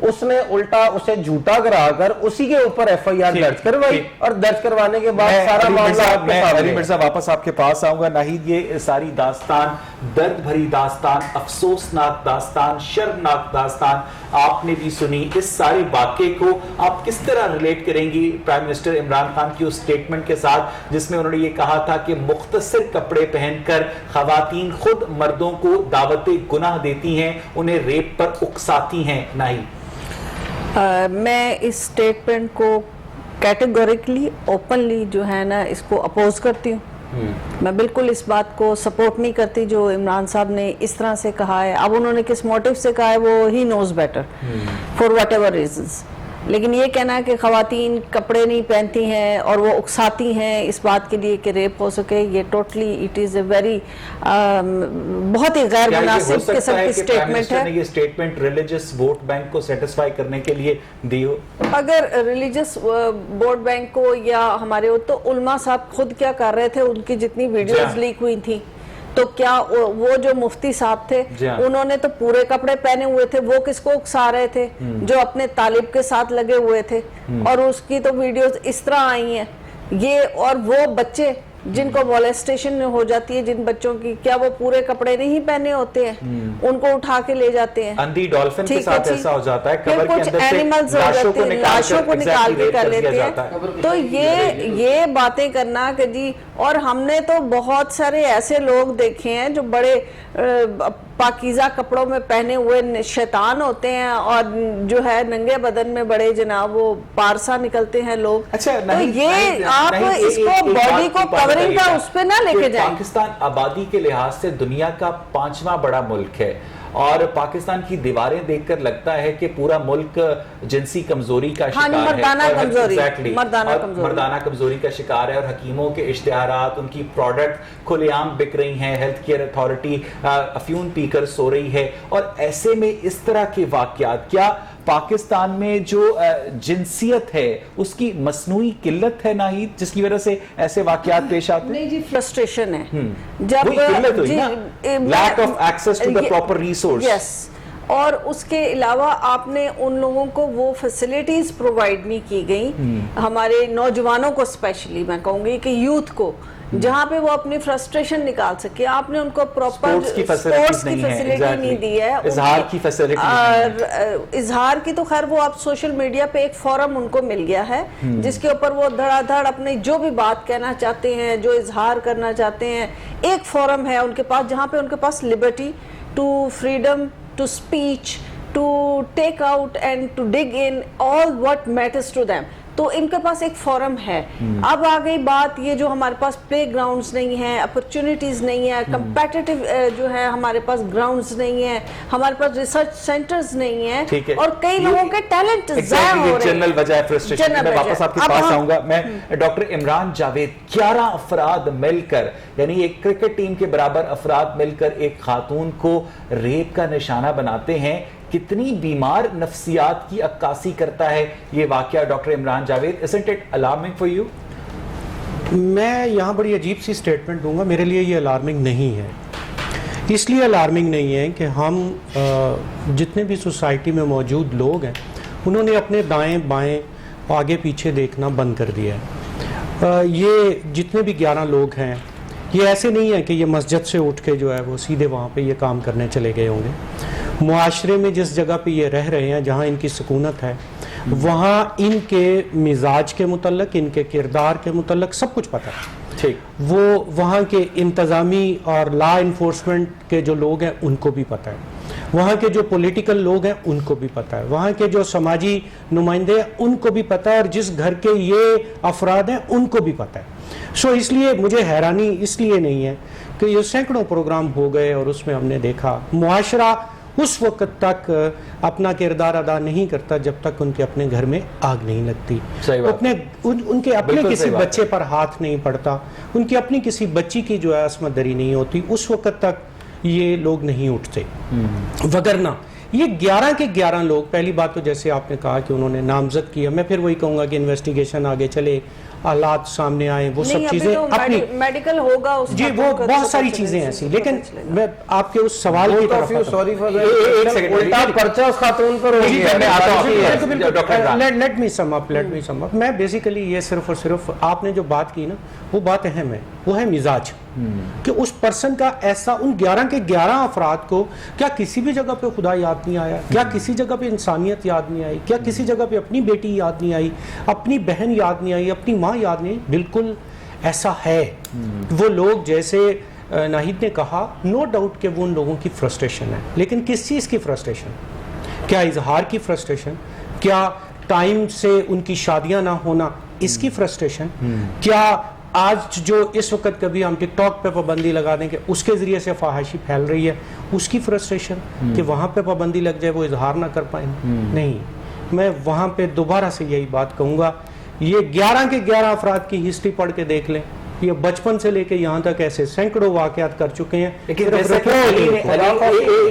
اس نے الٹا اسے جھوٹا کرا کر اسی کے اوپر FIR درج کروائی اور درج کروانے کے بعد سارا معاملہ آپ کے سامنے۔ علی مرزا واپس آپ کے پاس آؤں گا۔ ناہید، یہ ساری داستان، درد بھری داستان، افسوسناک داستان، شرمناک داستان آپ نے بھی سنی، اس سارے واقعے کو آپ کس طرح ریلیٹ کریں گی پرائم منسٹر عمران خان کی اس سٹیٹمنٹ کے ساتھ جس میں انہوں نے یہ کہا تھا کہ مختصر کپڑے پہن کر خواتین خود مردوں کو دعوت گناہ دیتی ہیں، انہیں ریپ پر اکساتی ہیں؟ نہیں، میں اس سٹیٹمنٹ کو کیٹیگوریکلی اوپنلی جو ہے نا اس کو اپوز کرتی ہوں۔ میں بالکل اس بات کو سپورٹ نہیں کرتی جو عمران صاحب نے اس طرح سے کہا ہے۔ اب انہوں نے کس موٹیو سے کہا ہے وہ ہی knows better for whatever reasons, لیکن یہ کہنا ہے کہ خواتین کپڑے نہیں پہنتی ہیں اور وہ اکساتی ہیں اس بات کے لیے کہ ریپ ہو سکے، یہ totally it is a very بہت ہی غیر مناسب قسم کی سٹیٹمنٹ ہے۔ یہ سٹیٹمنٹ ریلیجس ووٹ بینک کو سیٹسفائی کرنے کے لیے دی ہو؟ اگر ریلیجس ووٹ بینک کو یا ہمارے تو علماء صاحب خود کیا کر رہے تھے، ان کی جتنی ویڈیوز لیک ہوئی تھی تو کیا وہ جو مفتی صاحب تھے انہوں نے تو پورے کپڑے پہنے ہوئے تھے، وہ کس کو اکسا رہے تھے؟ جو اپنے طالب کے ساتھ لگے ہوئے تھے، اور اس کی تو ویڈیوز اس طرح آئی ہیں یہ، اور وہ بچے جن کو مولسٹیشن ہو جاتی ہے، جن بچوں کی، کیا وہ پورے کپڑے نہیں پہنے ہوتے ہیں؟ ان کو اٹھا کے لے جاتے ہیں، اندھی ڈالفن کے ساتھ ایسا ہو جاتا ہے، پھر کچھ اینیملز ہو جاتے ہیں، لاشوں کو نکال کے کر لیتے ہیں۔ تو یہ باتیں کرنا کہ جی، اور ہم نے تو بہت سارے ایسے لوگ دیکھے ہیں جو بڑے پاکیزہ کپڑوں میں پہنے ہوئے شیطان ہوتے ہیں اور جو ہے ننگے بدن میں بڑے جناب وہ پارسا نکلتے ہیں لوگ۔ تو یہ آپ اس کو باڈی کو کورنگ کا اس پہ نہ لے کے جائیں۔ پاکستان آبادی کے لحاظ سے دنیا کا 5واں بڑا ملک ہے، اور پاکستان کی دیواریں دیکھ کر لگتا ہے کہ پورا ملک جنسی کمزوری کا شکار ہے، مردانہ کمزوری کا شکار ہے، اور حکیموں کے اشتہارات، ان کی پروڈکٹ کھلے عام بک رہی ہیں، ہیلتھ کیئر اتھارٹی افیون پی کر سو رہی ہے، اور ایسے میں اس طرح کے واقعات، کیا پاکستان میں جو جنسیت ہے اس کی مصنوعی قلت ہے ناہید جس کی وجہ سے ایسے واقعات پیش آتے ہیں؟ نہیں جی، فرسٹریشن ہے، جب lack of access to the proper resource. Yes, اور اس کے علاوہ آپ نے ان لوگوں کو وہ فیسلٹیز پرووائڈ نہیں کی گئی، ہمارے نوجوانوں کو اسپیشلی میں کہوں گی کہ یوتھ کو، جہاں پہ وہ اپنی فرسٹریشن نکال سکے۔ آپ نے ان کو پراپر سپورٹس کی فیسلٹی نہیں دی ہے، اظہار کی فیسلٹی، اظہار کی تو خیر وہ آپ سوشل میڈیا پہ ایک فورم ان کو مل گیا ہے جس کے اوپر وہ دھڑا دھڑ اپنی جو بھی بات کہنا چاہتے ہیں، جو اظہار کرنا چاہتے ہیں، ایک فورم ہے ان کے پاس جہاں پہ ان کے پاس liberty to freedom to speech to take out and to dig in all what matters to them. تو ان کے پاس ایک فورم ہے۔ اب آ گئی بات یہ جو ہمارے پاس پلے گراؤنڈز نہیں ہیں، اپرچونٹیز نہیں ہیں، کمپیٹیٹو جو ہے ہمارے پاس گراؤنڈز نہیں ہیں، ہمارے پاس ریسرچ سینٹرز نہیں ہیں، اور کئی لوگوں کے ٹیلنٹ ضائع ہو رہے ہیں۔ جنرل وجہ ہے فرسٹریشن۔ میں واپس آپ کے پاس آؤں گا، میں ڈاکٹر عمران جاوید، 11 افراد مل کر، یعنی ایک کرکٹ ٹیم کے برابر افراد مل کر ایک خاتون کو ریپ کا نشانہ بناتے ہیں، کتنی بیمار نفسیات کی عکاسی کرتا ہے یہ واقعہ doctor Imran Javed? Isn't it alarming for you؟ میں یہاں بڑی عجیب سی سٹیٹمنٹ دوں گا، میرے لیے یہ الارمنگ نہیں ہے۔ اس لیے الارمنگ نہیں ہے کہ ہم جتنے بھی سوسائٹی میں موجود لوگ ہیں انہوں نے اپنے دائیں بائیں آگے پیچھے دیکھنا بند کر دیا ہے۔ یہ جتنے بھی 11 لوگ ہیں یہ ایسے نہیں ہے کہ یہ مسجد سے اٹھ کے جو ہے وہ سیدھے وہاں پہ یہ کام کرنے چلے گئے ہوں گے۔ معاشرے میں جس جگہ پہ یہ رہ رہے ہیں، جہاں ان کی سکونت ہے، وہاں ان کے مزاج کے متعلق، ان کے کردار کے متعلق سب کچھ پتہ ہے۔ وہ وہاں کے انتظامی اور لا انفورسمنٹ کے جو لوگ ہیں ان کو بھی پتہ ہے، وہاں کے جو پولیٹیکل لوگ ہیں ان کو بھی پتہ ہے، وہاں کے جو سماجی نمائندے ہیں ان کو بھی پتہ ہے، اور جس گھر کے یہ افراد ہیں ان کو بھی پتہ ہے۔ اس لیے مجھے حیرانی اس لیے نہیں ہے کہ یہ سینکڑوں پروگرام ہو گئے اور اس میں ہم نے دیکھا معاشرہ اس وقت تک اپنا کردار ادا نہیں کرتا جب تک ان کے اپنے گھر میں آگ نہیں لگتی، ان کے اپنے کسی بچے پر ہاتھ نہیں پڑتا، ان کی اپنی کسی بچی کی جو ہے عصمت دری نہیں ہوتی، اس وقت تک یہ لوگ نہیں اٹھتے۔ وگرنہ یہ 11 کے 11 لوگ، پہلی بات تو جیسے آپ نے کہا کہ انہوں نے نامزد کیا، میں پھر وہی کہوں گا کہ انویسٹیگیشن آگے چلے، حالات سامنے آئیں، وہ سب چیزیں اپنی میڈیکل ہوگا اس جی وہ بہت ساری چیزیں ایسی، لیکن میں آپ کے اس سوال کی طرف لیٹ می سم اپ، میں بیسیکلی یہ صرف اور صرف آپ نے جو بات کی نا وہ بات اہم ہے، وہ ہے مزاج، کہ اس پرسن کا ایسا، ان 11 کے 11 افراد کو کیا کسی بھی جگہ پہ خدا یاد نہیں آیا؟ کیا کسی جگہ پہ انسانیت یاد نہیں آئی؟ کیا کسی جگہ پہ اپنی بیٹی یاد نہیں آئی، اپنی بہن یاد نہیں آئی، اپنی ماں یاد نہیں آئی؟ بالکل ایسا ہے۔ وہ لوگ جیسے ناہید نے کہا، نو ڈاؤٹ کہ وہ ان لوگوں کی فرسٹریشن ہے، لیکن کس چیز کی فرسٹریشن؟ کیا اظہار کی فرسٹریشن؟ کیا ٹائم سے ان کی شادیاں نہ ہونا اس کی فرسٹریشن؟ کیا آج جو اس وقت کبھی ہم ٹک ٹاک پہ پابندی لگا دیں کہ اس کے ذریعے سے فحاشی پھیل رہی ہے، اس کی فرسٹریشن کہ وہاں پہ پابندی لگ جائے وہ اظہار نہ کر پائیں؟ نہیں، میں وہاں پہ دوبارہ سے یہی بات کہوں گا، یہ 11 کے 11 افراد کی ہسٹری پڑھ کے دیکھ لیں، یہ بچپن سے لے کے یہاں تک ایسے سینکڑوں واقعات کر چکے ہیں۔ لیکن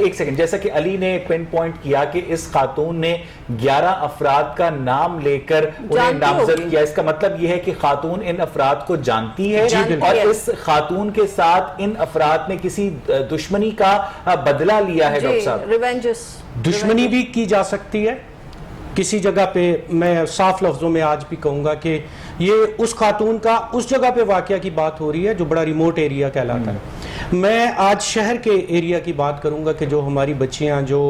ایک سیکنڈ، جیسا کہ علی نے پن پوائنٹ کیا کہ اس خاتون نے 11 افراد کا نام لے کر انہیں نامزد کیا، اس کا مطلب یہ ہے کہ خاتون ان افراد کو جانتی ہے اور اس خاتون کے ساتھ ان افراد نے کسی دشمنی کا بدلہ لیا ہے۔ ڈاکٹر صاحب، دشمنی بھی کی جا سکتی ہے کسی جگہ پہ، میں صاف لفظوں میں آج بھی کہوں گا کہ یہ اس خاتون کا اس جگہ پہ واقعہ کی بات ہو رہی ہے جو بڑا ریموٹ ایریا کہلاتا ہے۔ میں آج شہر کے ایریا کی بات کروں گا کہ جو ہماری بچیاں جو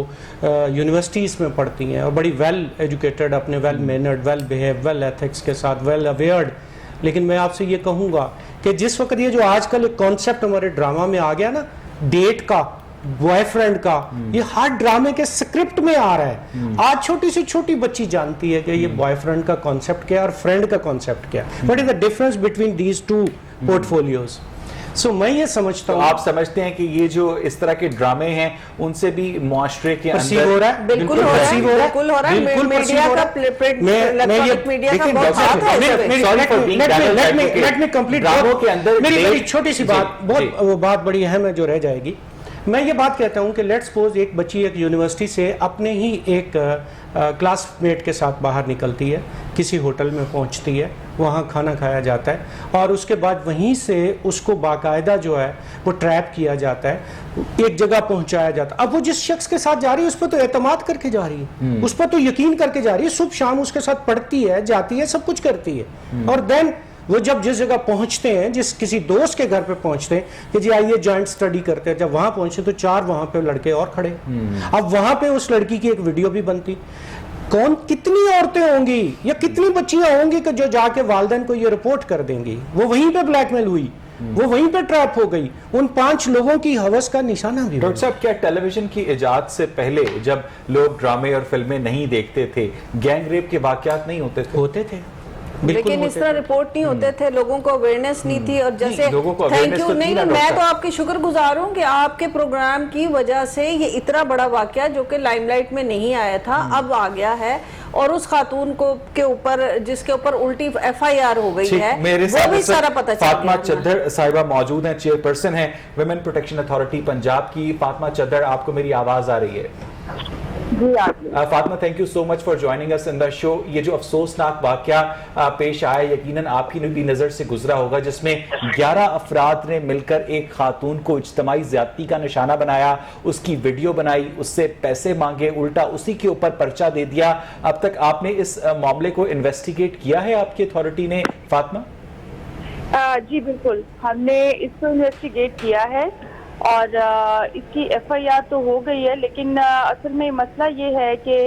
یونیورسٹیز میں پڑھتی ہیں اور بڑی ویل ایجوکیٹڈ، اپنے well mannered, well behave, well ethics کے ساتھ، ویل اویئرڈ، لیکن میں آپ سے یہ کہوں گا کہ جس وقت یہ جو آج کل ایک کانسیپٹ ہمارے ڈرامہ میں آ گیا نا، ڈیٹ کا، بوائے فرینڈ کا، یہ ہر ڈرامے کے سکرپٹ میں آ رہا ہے۔ آج چھوٹی سی چھوٹی بچی جانتی ہے کہ یہ بوائے فرینڈ کا کانسیپٹ کیا اور فرینڈ کا کانسیپٹ کیا، what is the difference between these two portfolios? So میں یہ سمجھتا ہوں، آپ سمجھتے ہیں کہ یہ جو اس طرح کے ڈرامے ہیں ان سے بھی معاشرے کے پرسیو ہو رہا ہے، بالکل ہو رہا ہے، بالکل ہو رہا ہے، میڈیا کا الیکٹرانک میڈیا کا بہت ہاتھ ہے۔ میری چھوٹی سی بات، بہت وہ بات بڑی اہم ہے جو رہ جائے گی۔ میں یہ بات کہتا ہوں کہ لیٹ سپوز ایک بچی ایک یونیورسٹی سے اپنے ہی ایک کلاس میٹ کے ساتھ باہر نکلتی ہے، کسی ہوٹل میں پہنچتی ہے، وہاں کھانا کھایا جاتا ہے اور اس کے بعد وہیں سے اس کو باقاعدہ جو ہے وہ ٹریپ کیا جاتا ہے، ایک جگہ پہنچایا جاتا ہے۔ اب وہ جس شخص کے ساتھ جا رہی ہے اس پہ تو اعتماد کر کے جا رہی ہے، اس پہ تو یقین کر کے جا رہی ہے، صبح شام اس کے ساتھ پڑھتی ہے، جاتی ہے، سب کچھ کرتی ہے، اور دین وہ جب جس جگہ پہنچتے ہیں، جس کسی دوست کے گھر پہ پہنچتے ہیں کہ جی آئیے جوائنٹ اسٹڈی کرتے ہیں، جب وہاں پہنچے تو 4 وہاں پہ لڑکے اور کھڑے، اب وہاں پہ اس لڑکی کی ایک ویڈیو بھی بنتی، کتنی عورتیں ہوں گی یا کتنی بچیاں ہوں گی کہ جو جا کے والدین کو یہ رپورٹ کر دیں گی، وہ وہیں پہ بلیک میل ہوئی، وہ وہیں پہ ٹریپ ہو گئی، ان 5 لوگوں کی ہوس کا نشانہ بھی۔ ڈاکٹر صاحب، کیا ٹیلی ویژن کی ایجاد سے پہلے جب لوگ ڈرامے اور فلمیں نہیں دیکھتے تھے گینگ ریپ کے واقعات نہیں ہوتے تھے؟ ہوتے تھے، لیکن اس طرح رپورٹ نہیں ہوتے تھے، لوگوں کو اویئرنیس نہیں تھی، اور جیسے تھینک یو، نہیں میں تو آپ کی شکر گزار ہوں کہ آپ کے پروگرام کی وجہ سے یہ اتنا بڑا واقعہ جو کہ لائم لائٹ میں نہیں آیا تھا اب آ گیا ہے، اور اس خاتون کو کے اوپر جس کے اوپر الٹی FIR ہو گئی ہے وہ بھی سارا پتہ چل گیا۔ فاطمہ چدھر صاحبہ موجود ہیں، چیئر پرسن ہیں ویمن پروٹیکشن اتھارٹی پنجاب کی۔ فاطمہ چدھر، آپ کو میری آواز آ رہی ہے؟ جی Fatima, thank you so much for joining اس ان دا شو۔ یہ جو افسوسناک واقعہ پیش آیا یقیناً آپ کی بھی نظر سے گزرا ہوگا، جس میں 11 افراد نے مل کر ایک خاتون کو اجتماعی زیادتی کا نشانہ بنایا، اس کی ویڈیو بنائی، اس سے پیسے مانگے، الٹا اسی کے اوپر پرچہ دے دیا۔ اب تک آپ نے اس معاملے کو انویسٹیگیٹ کیا ہے آپ کی اتھارٹی نے فاطمہ؟ جی بالکل، ہم نے اس کو انویسٹیگیٹ کیا ہے اور اس کی FIR تو ہو گئی ہے، لیکن اصل میں مسئلہ یہ ہے کہ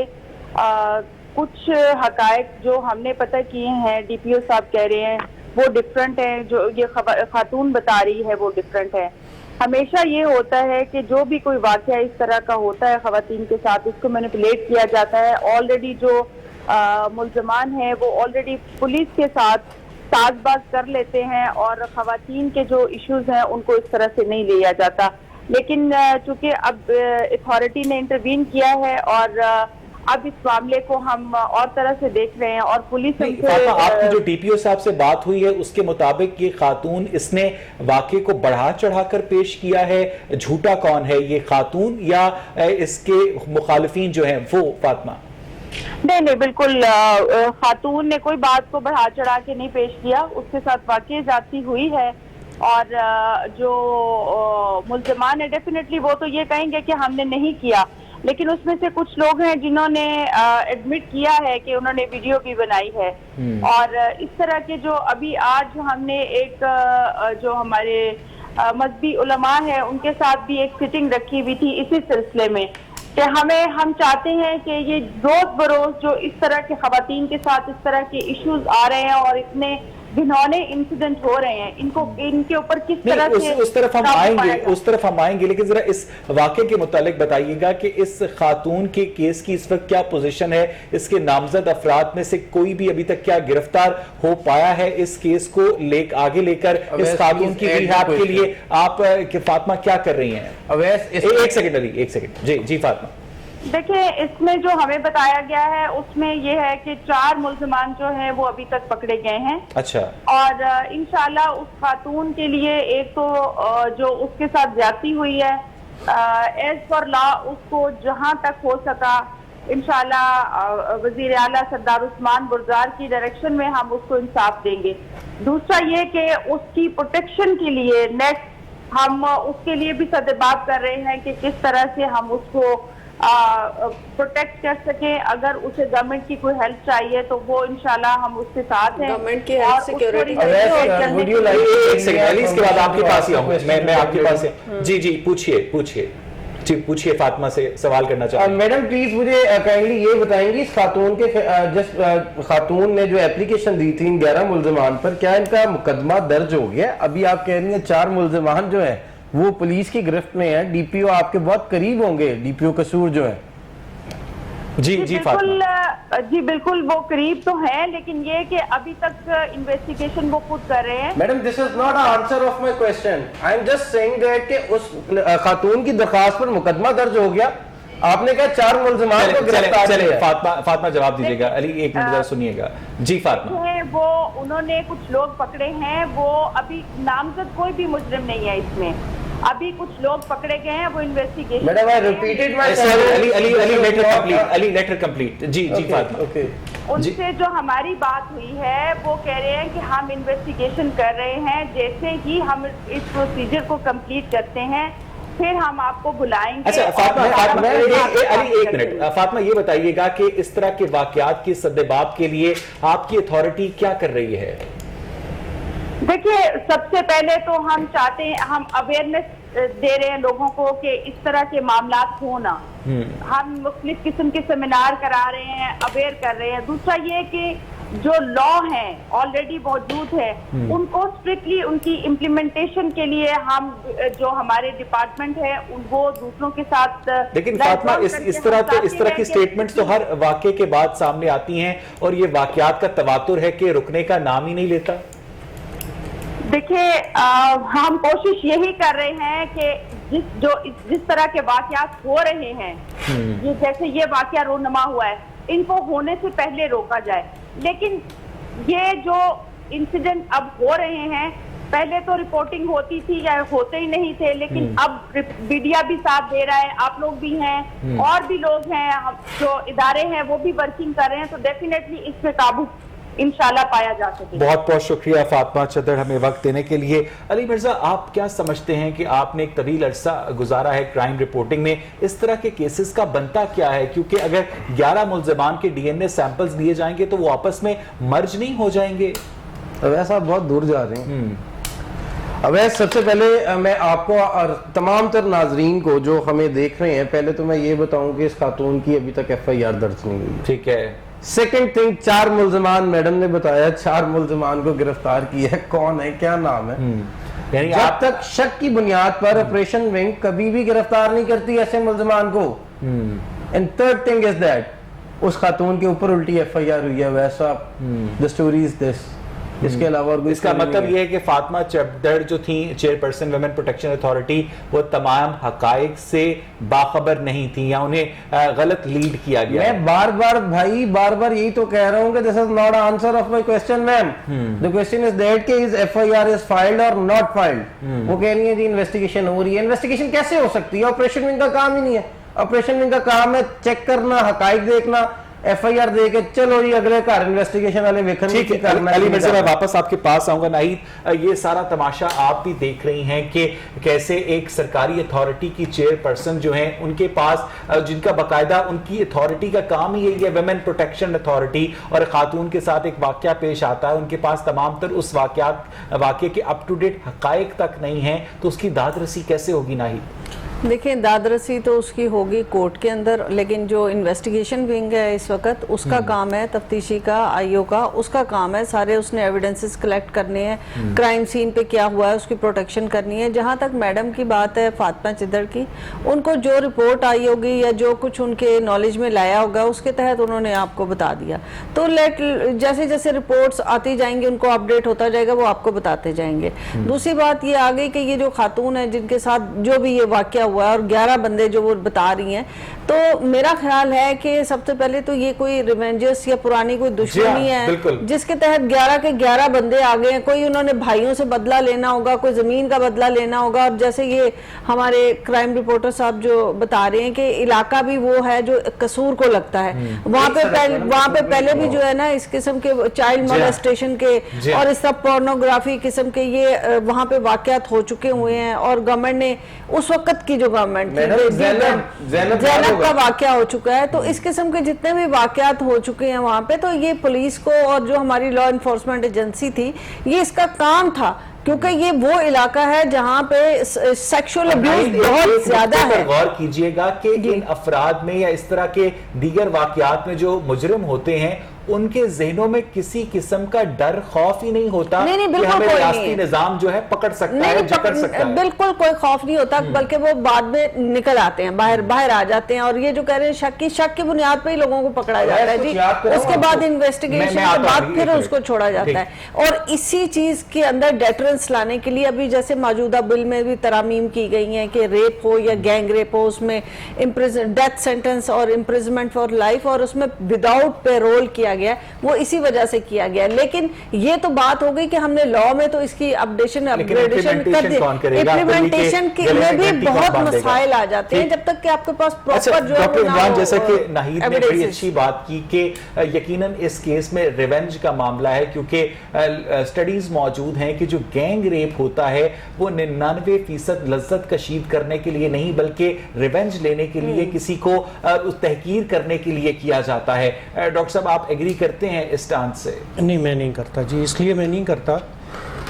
کچھ حقائق جو ہم نے پتہ کیے ہیں، DPO صاحب کہہ رہے ہیں وہ ڈیفرنٹ ہیں، جو یہ خاتون بتا رہی ہے وہ ڈیفرنٹ ہے۔ ہمیشہ یہ ہوتا ہے کہ جو بھی کوئی واقعہ اس طرح کا ہوتا ہے خواتین کے ساتھ، اس کو مینیپولیٹ کیا جاتا ہے۔ آلریڈی جو ملزمان ہیں وہ آلریڈی پولیس کے ساتھ ساز باز کر لیتے ہیں اور خواتین کے جو ایشوز ہیں ان کو اس طرح سے نہیں لیا جاتا، لیکن چونکہ اب اتھارٹی نے انٹروین کیا ہے اور اب اس معاملے کو ہم اور طرح سے دیکھ رہے ہیں اور پولیس نہیں فاطمہ، آپ کی جو ٹی پی او صاحب سے بات ہوئی ہے اس کے مطابق یہ خاتون اس نے واقعے کو بڑھا چڑھا کر پیش کیا ہے، جھوٹا کون ہے، یہ خاتون یا اس کے مخالفین جو ہیں وہ؟ فاطمہ نہیں بالکل خاتون نے کوئی بات کو بڑھا چڑھا کے نہیں پیش کیا، اس کے ساتھ واقعی زیادتی ہوئی ہے اور جو ملزمان ہیں ڈیفینیٹلی وہ تو یہ کہیں گے کہ ہم نے نہیں کیا، لیکن اس میں سے کچھ لوگ ہیں جنہوں نے ایڈمٹ کیا ہے کہ انہوں نے ویڈیو بھی بنائی ہے اور اس طرح کے جو ابھی آج ہم نے ایک جو ہمارے مذہبی علماء ہیں ان کے ساتھ بھی ایک سیٹنگ رکھی ہوئی تھی اسی سلسلے میں کہ ہم چاہتے ہیں کہ یہ روز بروز جو اس طرح کے خواتین کے ساتھ اس طرح کے ایشوز آ رہے ہیں اور اتنے گھنونے انسیڈنٹ ہو رہے ہیں ان کے اوپر کس طرح سے اس طرف ہم آئیں گے لیکن ذرا اس واقعے کے متعلق بتائیے گا کہ اس خاتون کے کیس کی اس وقت کیا پوزیشن ہے، اس کے نامزد افراد میں سے کوئی بھی ابھی تک کیا گرفتار ہو پایا ہے اس کیس کو آگے لے کر اس خاتون کی ریہاب کے لیے؟ آپ فاطمہ کیا کر رہی ہیں؟ ایک سیکنڈ جی فاطمہ دیکھیں اس میں جو ہمیں بتایا گیا ہے اس میں یہ ہے کہ 4 ملزمان جو ہیں وہ ابھی تک پکڑے گئے ہیں۔ اچھا، اور انشاءاللہ اس خاتون کے لیے ایک تو جو اس کے ساتھ زیادتی ہوئی ہے ایز پر لا اس کو جہاں تک ہو سکا انشاءاللہ وزیر اعلیٰ سردار عثمان بزدار کی ڈائریکشن میں ہم اس کو انصاف دیں گے۔ دوسرا یہ کہ اس کی پروٹیکشن کے لیے نیکسٹ ہم اس کے لیے بھی صدباب کر رہے ہیں کہ کس طرح سے ہم اس کو پروٹیکٹ کر سکیں، اگر اسے گورنمنٹ کی کوئی ہیلپ چاہیے تو وہ انشاءاللہ ہم اس کے ساتھ ہیں۔ گورنمنٹ کی ہیلپ سیکیورٹی ایک سیکنڈ اس کے بعد آپ کے پاس ہی آؤں، میں آپ کے پاس جی پوچھئے فاطمہ سے سوال کرنا چاہتا ہوں۔ میڈم پلیز مجھے کائنڈلی یہ بتائیں گی اس خاتون کے جس خاتون نے جو اپلیکیشن دی تھی 11 ملزمان پر، کیا ان کا مقدمہ درج ہو گیا؟ ابھی آپ کہہ رہی ہیں 4 ملزمان جو ہیں وہ پولیس کی گرفت میں ہیں، ڈی پی او آپ کے بہت قریب ہوں گے، ڈی پی او قصور جو ہیں۔ جی فاطمہ جی بالکل وہ قریب تو ہیں لیکن یہ کہ ابھی تک انویسٹیگیشن وہ خود کر رہے ہیں۔ Madam this is not answer of my question, I am just seeing that کہ اس خاتون کی درخواست پر مقدمہ درج ہو گیا، آپ نے کہا 4 ملزمان کو گرفتار کیا۔ فاطمہ جواب دیجیے گا، علی ایک منٹ ذرا سنیے گا۔ جی فاطمہ وہ انہوں نے کچھ لوگ پکڑے ہیں، وہ ابھی نامزد کوئی بھی مجرم نہیں ہے اس میں، ابھی کچھ لوگ پکڑے گئے ہیں، وہ investigation. Madam I repeated myself۔ Ali letter complete. جی فاطمہ ان سے جو ہماری بات ہوئی ہے وہ کہہ رہے ہیں کہ ہم انویسٹیگیشن کر رہے ہیں، جیسے ہی ہم اس پروسیجر کو کمپلیٹ کرتے ہیں پھر ہم آپ کو بلائیں گے۔ اچھا فاطمہ علی ایک منٹ، فاطمہ یہ بتائیے گا کہ اس طرح کے واقعات کی سدباب کے لیے آپ کی اتھارٹی کیا کر رہی ہے؟ دیکھیے سب سے پہلے تو ہم چاہتے ہیں، ہم اویئرنیس دے رہے ہیں لوگوں کو کہ اس طرح کے معاملات ہونا، ہم مختلف قسم کے سیمینار کرا رہے ہیں، اویئر کر رہے ہیں۔ دوسرا یہ کہ جو لا ہیں آلریڈی موجود ہے ان کو اسٹرکٹلی ان کی امپلیمنٹیشن کے لیے ہم جو ہمارے ڈپارٹمنٹ ہے وہ دوسروں کے ساتھ۔ لیکن فاطمہ اس طرح کی سٹیٹمنٹس تو ہر واقعے کے بعد سامنے آتی ہیں اور یہ واقعات کا تواتر ہے کہ رکنے کا نام ہی نہیں لیتا۔ دیکھیں ہم کوشش یہی کر رہے ہیں کہ جس طرح کے واقعات ہو رہے ہیں، جیسے یہ واقعہ رونما ہوا ہے، ان کو ہونے سے پہلے روکا جائے۔ لیکن یہ جو انسیڈنٹ اب ہو رہے ہیں، پہلے تو رپورٹنگ ہوتی تھی یا ہوتے ہی نہیں تھے، لیکن اب میڈیا بھی ساتھ دے رہا ہے، آپ لوگ بھی ہیں اور بھی لوگ ہیں، جو ادارے ہیں وہ بھی ورکنگ کر رہے ہیں، تو ڈیفینیٹلی اس پہ قابو انشاءاللہ پایا جا سکے۔ بہت بہت شکریہ فاطمہ چدر ہمیں وقت دینے کے لیے۔ علی مرزا آپ کیا سمجھتے ہیں کہ آپ نے ایک طویل عرصہ گزارا ہے کرائم رپورٹنگ میں، اس طرح کے کیسز کا بنتا کیا ہے؟ کیونکہ اگر 11 ملزمان کے ڈی این اے سیمپلز لیے جائیں گے تو وہ آپس میں مرج نہیں ہو جائیں گے؟ اویس آپ بہت دور جا رہے ہیں۔ اویس سب سے پہلے میں آپ کو اور تمام تر ناظرین کو جو ہمیں دیکھ رہے ہیں، پہلے تو میں یہ بتاؤں کہ اس خاتون کی ابھی تک ایف آئی آر درج نہیں ہوئی۔ ٹھیک ہے۔ سیکنڈ تھنگ، 4 ملزمان میڈم نے بتایا، 4 ملزمان کو گرفتار کیا ہے، کون ہے، کیا نام ہے؟ یعنی جب تک شک کی بنیاد پر آپریشن ونگ کبھی بھی گرفتار نہیں کرتی ایسے ملزمان کو۔ And third thing is that اس خاتون کے اوپر الٹی ایف آئی آر ہوئی ہے۔ ویسا the story is this اس کے علاوہ اور کوئی اس کا story مطلب نہیں یہ ہے کہ فاطمہ چبدڑ جو تھیں چیئرپرسن ویمن پروٹیکشن اتھارٹی، وہ تمام حقائق سے باخبر نہیں تھیں یا انہیں غلط لیڈ کیا گیا؟ میں بار بار یہی تو کہہ رہا ہوں کہ this is not an answer of my question ma'am. The question is that کہ is FIR is filed or not filed. وہ کہہ رہی ہیں جی انویسٹیگیشن ہو رہی ہے. انویسٹیگیشن کیسے ہو سکتی ہے؟ آپریشن ونگ کا کام ہی نہیں ہے. آپریشن ونگ کا کام ہے چیک کرنا، حقائق دیکھنا، FIR دے کے چلو جی اگلے گھر انویسٹیگیشن والے ویکھن ٹھیک ہے علی مرزا، میں واپس آپ کے پاس آؤں گا. ناہید، یہ سارا تماشا آپ بھی دیکھ رہی ہیں کہ کیسے ایک سرکاری اتھارٹی کی چیئر پرسن جو ہیں ان کے پاس، جن کا باقاعدہ ان کی اتھارٹی کا کام ہی یہی ہے ویمن پروٹیکشن اتھارٹی، اور خاتون کے ساتھ ایک واقعہ پیش آتا ہے، ان کے پاس تمام تر اس واقعے کے اپ ٹو ڈیٹ حقائق تک نہیں ہیں، تو اس کی داد رسی کیسے ہوگی ناہید؟ دیکھیں داد رسی تو اس کی ہوگی کورٹ کے اندر، لیکن جو انویسٹیگیشن ونگ ہے اس وقت اس کا کام ہے تفتیشی کا، آئیو کا، اس کا کام ہے سارے اس نے ایویڈنسز کلیکٹ کرنے ہیں، کرائم سین پہ کیا ہوا ہے اس کی پروٹیکشن کرنی ہے. جہاں تک میڈم کی بات ہے فاطمہ چدڑ کی، ان کو جو رپورٹ آئی ہوگی یا جو کچھ ان کے نالج میں لایا ہوگا اس کے تحت انہوں نے آپ کو بتا دیا. تو جیسے جیسے رپورٹس آتی جائیں گے ان کو اپڈیٹ ہوتا جائے گا، وہ آپ کو بتاتے جائیں گے. دوسری بات یہ آ گئی کہ یہ جو خاتون ہیں جن کے ساتھ جو بھی یہ واقعہ ہوا ہے اور 11 بندے جو وہ بتا رہی ہیں، تو میرا خیال ہے کہ سب سے پہلے تو یہ کوئی ریونجس یا پرانی کوئی دشمنی ہے جس کے تحت 11 کے 11 بندے آ گئے ہیں. کوئی انہوں نے بھائیوں سے بدلہ لینا ہوگا، کوئی زمین کا بدلہ لینا ہوگا. اور جیسے یہ ہمارے کرائم رپورٹر صاحب جو بتا رہے ہیں کہ علاقہ بھی وہ ہے جو قصور کو لگتا ہے، وہاں پہ پہلے بھی جو ہے نا اس قسم کے چائلڈ مولیسٹیشن کے اور اس طرح پورنوگرافی قسم کے یہ وہاں پہ واقعات ہو چکے ہوئے ہیں. اور گورنمنٹ نے اس وقت کی جو گورنمنٹ زینب کا واقعہ ہو چکا ہے، تو اس قسم کے جتنے بھی واقعات ہو چکے ہیں وہاں پہ، تو یہ پولیس کو اور جو ہماری لا انفورسمنٹ ایجنسی تھی، یہ اس کا کام تھا، کیونکہ یہ وہ علاقہ ہے جہاں پہ سیکشول ابیوز بہت زیادہ ہے. غور کیجئے گا کہ ان افراد میں یا اس طرح کے دیگر واقعات میں جو مجرم ہوتے ہیں ان کے ذہنوں میں کسی قسم کا ڈر خوف ہی نہیں ہوتا کہ ہمیں ریاستی نظام جو ہے پکڑ سکتا ہے، جکڑ سکتا ہے. بالکل کوئی خوف نہیں ہوتا، بلکہ وہ بعد میں نکل آتے ہیں، باہر آ جاتے ہیں. اور یہ جو کہہ رہے ہیں شک کی بنیاد پہ ہی لوگوں کو پکڑا جاتا ہے جی، اس کے بعد انویسٹیگیشن کے بعد پھر اس کو چھوڑا جاتا ہے. اور اسی چیز کے اندر ڈیٹرنس لانے کے لیے ابھی جیسے موجودہ بل میں بھی ترامیم کی گئی ہیں کہ ریپ ہو یا گینگ ریپ ہو، اس میں ڈیتھ سینٹنس اور امپریزمنٹ فار لائف، اور اس میں وداؤٹ پے رول کیا گیا، وہ اسی وجہ سے کیا گیا. لیکن یہ تو بات ہو گئی کہ ہم نے لا میں تو اس کی اپڈیشن اپ گریڈیشن کر دی، امپلیمنٹیشن میں بھی بہت مسائل آ جاتے ہیں جب تک کہ آپ کے پاس پراپر جو ڈاکٹر عمران، جیسا کہ ناہید نے بڑی اچھی بات کی کہ یقیناً اس کیس میں ریونج کا معاملہ ہے، کیونکہ سٹڈیز موجود ہیں کہ جو گینگ ریپ ہوتا ہے وہ 99% لذت کشید کرنے کے لیے نہیں بلکہ ریونج لینے کے لیے، کسی کو تحقیر کرنے کے لیے کیا جاتا ہے. ڈاکٹر صاحب آپ ایگری کرتے ہیں اس سٹانس سے؟ نہیں، میں نہیں کرتا جی. اس لیے میں نہیں کرتا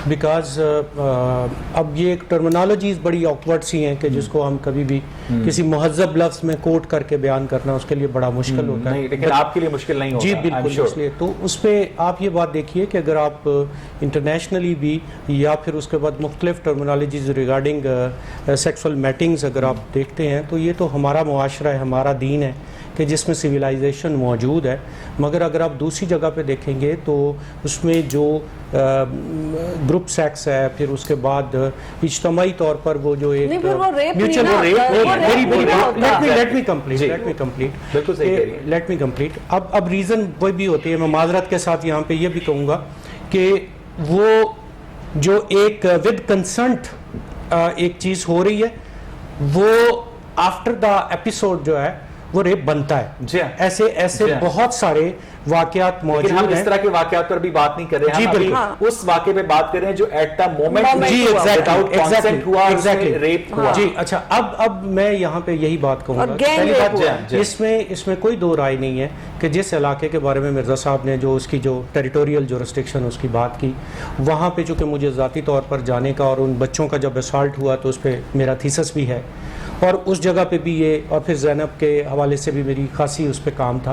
بیکاز اب یہ ایک ٹرمینالوجیز بڑی آکورڈ سی ہیں کہ جس کو ہم کبھی بھی کسی مہذب لفظ میں کوٹ کر کے بیان کرنا اس کے لیے بڑا مشکل ہوتا ہے. لیکن آپ کے لیے مشکل نہیں ہوگا. جی بالکل. اس لیے تو اس پہ آپ یہ بات دیکھیے کہ اگر آپ انٹرنیشنلی بھی یا پھر اس کے بعد مختلف ٹرمینالوجیز ریگارڈنگ سیکسول میٹنگز اگر آپ دیکھتے ہیں تو یہ تو ہمارا معاشرہ ہے، ہمارا دین ہے کہ جس میں سویلائزیشن موجود ہے. مگر اگر آپ دوسری جگہ پہ دیکھیں گے تو اس میں جو گروپ سیکس ہے، پھر اس کے بعد اجتماعی طور پر وہ جو ایک لیٹ می کمپلیٹ. اب ریزن وہ بھی ہوتی ہے، میں معذرت کے ساتھ یہاں پہ یہ بھی کہوں گا کہ وہ جو ایک ود کنسنٹ ایک چیز ہو رہی ہے وہ آفٹر دا ایپیسوڈ جو ہے وہ ریپ بنتا ہے. جی ایسے بہت سارے واقعات موجود ہیں. ہم اس طرح کے واقعات پر بھی بات نہیں کر رہے ہیں، جی بالکل اس واقعے پہ بات کر رہے ہیں جو ایٹ دا مومنٹ جی ایگزیکٹلی ہوا، ریپ ہوا. جی اچھا، اب میں یہاں پہ یہی بات کہوں گا، پہلی بات اس میں کوئی دو رائے نہیں ہے کہ جس علاقے کے بارے میں مرزا صاحب نے جو اس کی جو ٹیریٹوریل جورسڈکشن اس کی بات کی، وہاں پہ چونکہ مجھے ذاتی طور پر جانے کا اور ان بچوں کا جب اسالٹ ہوا تو اس پہ میرا تھیسس بھی ہے، اور اس جگہ پہ بھی یہ، اور پھر زینب کے حوالے سے بھی میری خاصی اس پہ کام تھا.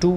2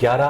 11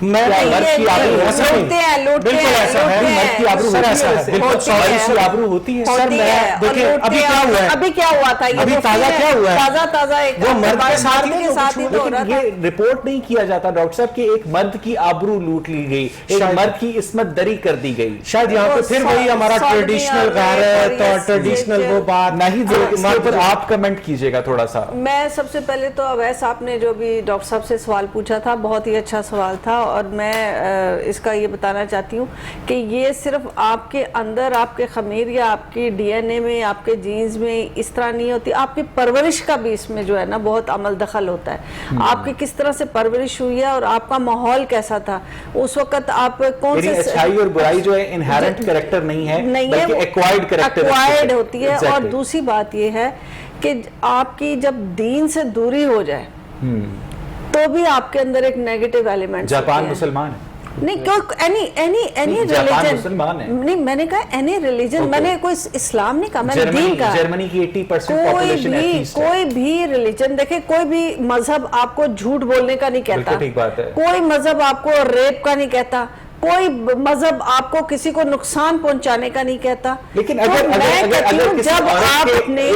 میں مرد کی آبرو لوٹتے ہیں لوٹتے بالکل ہیں ایسا ہے، مرد کی آبرو سر ہوتی ایسا ہے، ہے بالکل ہوتی ہے، مرد کی آبرو ہوتی ہے سر ہوتی میں ہے، اور دیکھیں لوٹتے ابھی ہیں، کیا ہوا ہے، ابھی کیا ہوا تھا یہ ابھی مفتی تازہ نے کیا ہوا ہے، تازہ ایک وہ مرد کے ساتھ مرد ہی کے ساتھ ہی تو ہو رہا لیکن تھا. یہ رپورٹ نہیں کیا جاتا ڈاکٹر صاحب کہ ایک مرد کی آبرو لوٹ لی گئی، ایک شاید- مرد کی عصمت دری کر دی گئی. شاید یہاں پہ پھر وہی ہمارا ٹریڈیشنل غیرت اور ٹریڈیشنل وہ بات نہیں جو اس کے اوپر آپ کمنٹ کیجئے گا تھوڑا سا. میں سب سے پہلے تو اویس آپ نے جو بھی ڈاکٹر صاحب سے سوال پوچھا تھا بہت ہی اچھا سوال تھا، اور میں اس کا یہ بتانا چاہتی ہوں کہ یہ صرف آپ کے اندر آپ کے خمیر یا آپ کی ڈی این اے میں آپ کے جینز میں اس طرح نہیں ہوتی، آپ کی پرورش کا بھی اس میں جو ہے نا بہت عمل دخل ہوتا ہے. آپ کی کس طرح سے پرورش ہوئی ہے اور آپ کا ماحول کیسا تھا اس وقت، آپ کون یعنی سے اچھائی اور برائی جو ہے انہیرنٹ کریکٹر نہیں ہے بلکہ وہ ایکوائرڈ کریکٹر ایکوائرڈ ہوتی ہے. اور دوسری بات یہ ہے کہ آپ کی جب دین سے دوری ہو جائے تو بھی آپ کے اندر ایک نیگیٹو ایلیمنٹ. جاپان مسلمان ہے نہیں اینی جاپان ریلیجن مسلمان ہے. نہیں، میں نے کہا اینی ریلیجن، میں نے کوئی اسلام نہیں کہا، میں نے دین کہا. جرمنی کی 80% پاپولیشن ایتھیسٹ ہے. کوئی بھی ریلیجن دیکھیں، کوئی بھی مذہب آپ کو جھوٹ بولنے کا نہیں کہتا، بالکل ٹھیک بات ہے. کوئی مذہب آپ کو ریپ کا نہیں کہتا، کوئی مذہب آپ کو کسی کو نقصان پہنچانے کا نہیں کہتا. لیکن تو اگر میں کہتی ہوں جب آپ اپنے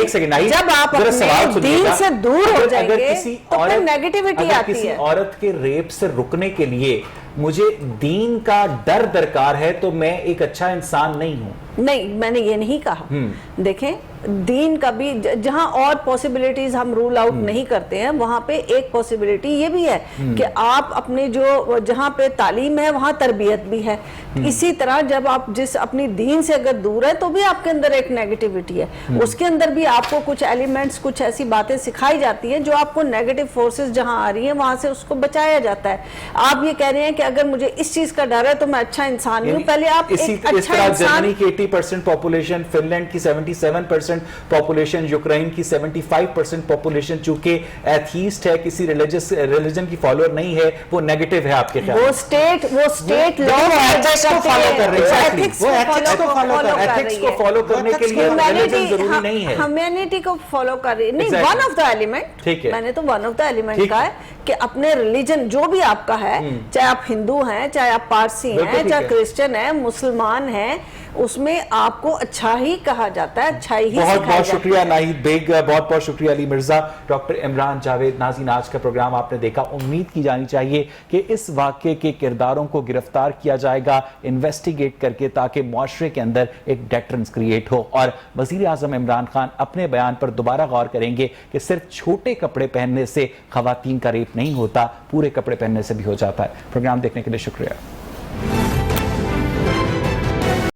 دین سے دور ہو جائیں گے تو پھر نیگیٹیوٹی آتی کسی ہے. عورت کے ریپ سے رکنے کے لیے مجھے دین کا ڈر درکار ہے تو میں ایک اچھا انسان نہیں ہوں. نہیں، میں نے یہ نہیں کہا. دیکھیں دین کا بھی جہاں اور پوسیبلیٹیز ہم رول آؤٹ نہیں کرتے ہیں، وہاں پہ ایک پوسیبلیٹی یہ بھی ہے کہ آپ اپنے جو جہاں پہ تعلیم ہے وہاں تربیت بھی ہے. اسی طرح جب آپ جس اپنی دین سے اگر دور ہے تو بھی آپ کے اندر ایک نیگیٹیوٹی ہے، اس کے اندر بھی آپ کو کچھ ایلیمنٹس، کچھ ایسی باتیں سکھائی جاتی ہیں جو آپ کو نیگیٹو فورسز جہاں آ رہی ہیں وہاں سے اس کو بچایا جاتا ہے. آپ یہ کہہ رہے ہیں کہ اگر مجھے اس چیز کا ڈر ہے تو میں اچھا انسان نہیں ہوں. پہلے آپ ایک اچھا انسان. جرمنی کی 80% پاپولیشن، فن لینڈ کی 77% پاپولیشن، یوکرین کی 75% پاپولیشن چونکہ ایتھیسٹ ہے، کسی ریلیجن کی فالوور نہیں ہے، وہ نیگیٹو ہے آپ کے خیال میں. وہ اسٹیٹ لا کو فالو کر رہی ہے، وہ ایتھکس کو فالو کرنے کے لیے ریلیجن ضروری نہیں ہے. ہیومینٹی کو فالو کر رہی ہے. نہیں، ون آف دا ایلیمنٹ، میں نے تو ون آف دا ایلیمنٹ کہا ہے کہ اپنے ریلیجن جو بھی آپ کا ہے، چاہے آپ ہندو ہیں، چاہے آپ پارسی ہیں، چاہے کرسچن ہیں، مسلمان ہیں، اس میں آپ کو اچھا ہی کہا جاتا ہے، اچھائی ہی بہت سکھایا بہت جاتا ہے. شکریہ ناہید بیگ، بہت بہت شکریہ علی مرزا. ڈاکٹر عمران جاوید. ناظرین، آج کا پروگرام آپ نے دیکھا، امید کی جانی چاہیے کہ اس واقعے کے کرداروں کو گرفتار کیا جائے گا انویسٹیگیٹ کر کے، تاکہ معاشرے کے اندر ایک ڈیٹرنس کریٹ ہو. اور وزیر اعظم عمران خان اپنے بیان پر دوبارہ غور کریں گے کہ صرف چھوٹے کپڑے پہننے سے خواتین کا ریپ نہیں ہوتا، پورے کپڑے پہننے سے بھی ہو جاتا ہے. پروگرام دیکھنے کے لیے شکریہ.